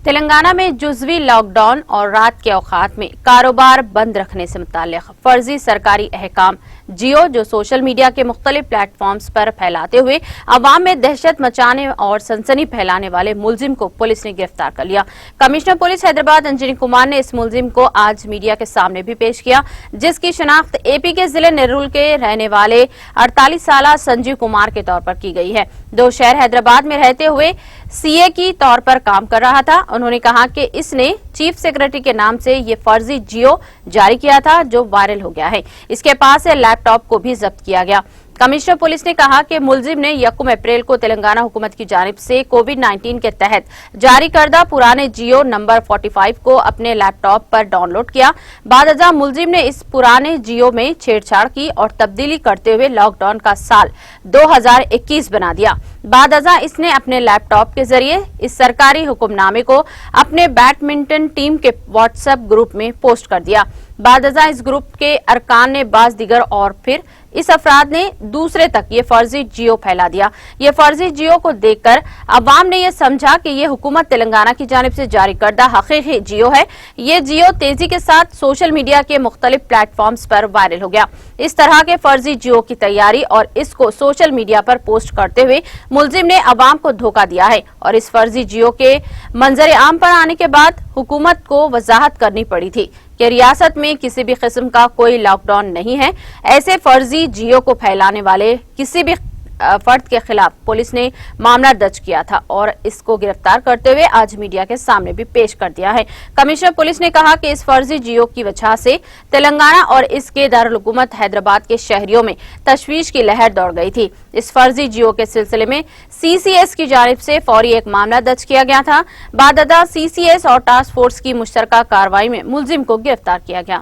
तेलंगाना में जुज़वी लॉकडाउन और रात के औकात में कारोबार बंद रखने से मुताल्लिक फर्जी सरकारी अहकाम जियो जो सोशल मीडिया के मुख्तलिफ प्लेटफॉर्म्स पर फैलाते हुए अवाम में दहशत मचाने और सनसनी फैलाने वाले मुलजिम को पुलिस ने गिरफ्तार कर लिया। कमिश्नर पुलिस हैदराबाद अंजनी कुमार ने इस मुलजिम को आज मीडिया के सामने भी पेश किया, जिसकी शनाख्त एपी के जिले नेरुल के रहने वाले 48 साल संजीव कुमार के तौर पर की गई है। दो शहर हैदराबाद में रहते हुए सीए की तौर पर काम कर रहा था। उन्होंने कहा कि इसने चीफ सेक्रेटरी के नाम से ये फर्जी जियो जारी किया था जो वायरल हो गया है। इसके पास से लैपटॉप को भी जब्त किया गया। कमिश्नर पुलिस ने कहा कि मुलजिम ने 1 अप्रैल को तेलंगाना हुकूमत की जानिब से कोविड-19 के तहत जारी करदा पुराने जियो नंबर 45 को अपने लैपटॉप पर डाउनलोड किया। बादअज़ा मुलजिम ने इस पुराने जियो में छेड़छाड़ की और तब्दीली करते हुए लॉकडाउन का साल 2021 बना दिया। बादअज़ा इसने अपने लैपटॉप के जरिए इस सरकारी हुक्मनामे को अपने बैडमिंटन टीम के व्हाट्सएप ग्रुप में पोस्ट कर दिया। बादअज़ा इस ग्रुप के अरकान ने बाज दिगर और फिर इस अफराद ने दूसरे तक ये फर्जी जियो फैला दिया। ये फर्जी जियो को देखकर अवाम ने यह समझा कि ये हुकूमत तेलंगाना की जानिब से जारी करदा हकीकी जियो है। ये जियो तेजी के साथ सोशल मीडिया के मुख्तलिफ प्लेटफॉर्म्स पर वायरल हो गया। इस तरह के फर्जी जियो की तैयारी और इसको सोशल मीडिया पर पोस्ट करते हुए मुलजिम ने अवाम को धोखा दिया है और इस फर्जी जियो के मंजर आम पर आने के बाद हुकूमत को वजाहत करनी पड़ी थी कि रियासत में किसी भी किस्म का कोई लॉकडाउन नहीं है। ऐसे फर्जी जियो को फैलाने वाले किसी भी फर्द के खिलाफ पुलिस ने मामला दर्ज किया था और इसको गिरफ्तार करते हुए आज मीडिया के सामने भी पेश कर दिया है। कमिश्नर पुलिस ने कहा कि इस फर्जी जियो की वजह से तेलंगाना और इसके दारुल हुकूमत हैदराबाद के शहरियों में तशवीश की लहर दौड़ गई थी। इस फर्जी जियो के सिलसिले में सीसीएस की जानिब से फौरी एक मामला दर्ज किया गया था। बादअज़ा सीसीएस और टास्क फोर्स की मुश्तरका कार्रवाई में मुलजिम को गिरफ्तार किया गया।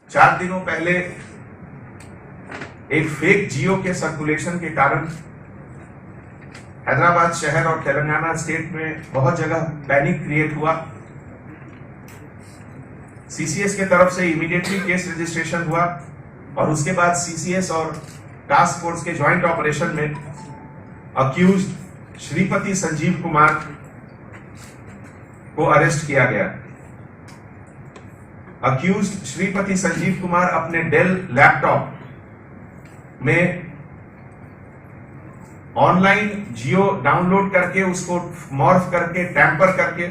4 दिनों पहले एक फेक जियो के सर्कुलेशन के कारण हैदराबाद शहर और तेलंगाना स्टेट में बहुत जगह पैनिक क्रिएट हुआ। सीसीएस के तरफ से इमीडिएटली केस रजिस्ट्रेशन हुआ और उसके बाद सीसीएस और टास्क फोर्स के ज्वाइंट ऑपरेशन में अक्यूज्ड श्रीपति संजीव कुमार को अरेस्ट किया गया। अक्यूज्ड श्रीपति संजीव कुमार अपने डेल लैपटॉप में ऑनलाइन जियो डाउनलोड करके उसको मॉर्फ करके टैंपर करके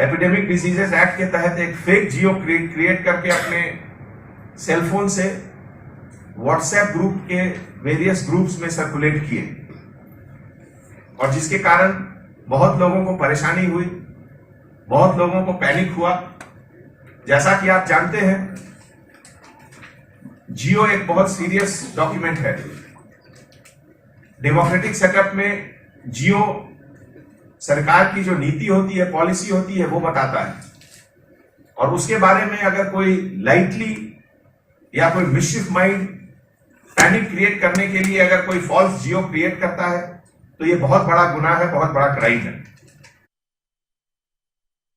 एपिडेमिक डिजीजेस एक्ट के तहत एक फेक जियो क्रिएट करके अपने सेलफोन से व्हाट्सएप ग्रुप के वेरियस ग्रुप्स में सर्कुलेट किए और जिसके कारण बहुत लोगों को परेशानी हुई, बहुत लोगों को पैनिक हुआ। जैसा कि आप जानते हैं, जियो एक बहुत सीरियस डॉक्यूमेंट है। डेमोक्रेटिक सेटअप में जियो सरकार की जो नीति होती है, पॉलिसी होती है, वो बताता है और उसके बारे में अगर कोई लाइटली या कोई मिसचिफ माइंड पैनिक क्रिएट करने के लिए अगर कोई फॉल्स जियो क्रिएट करता है तो ये बहुत बड़ा गुनाह है, बहुत बड़ा क्राइम है।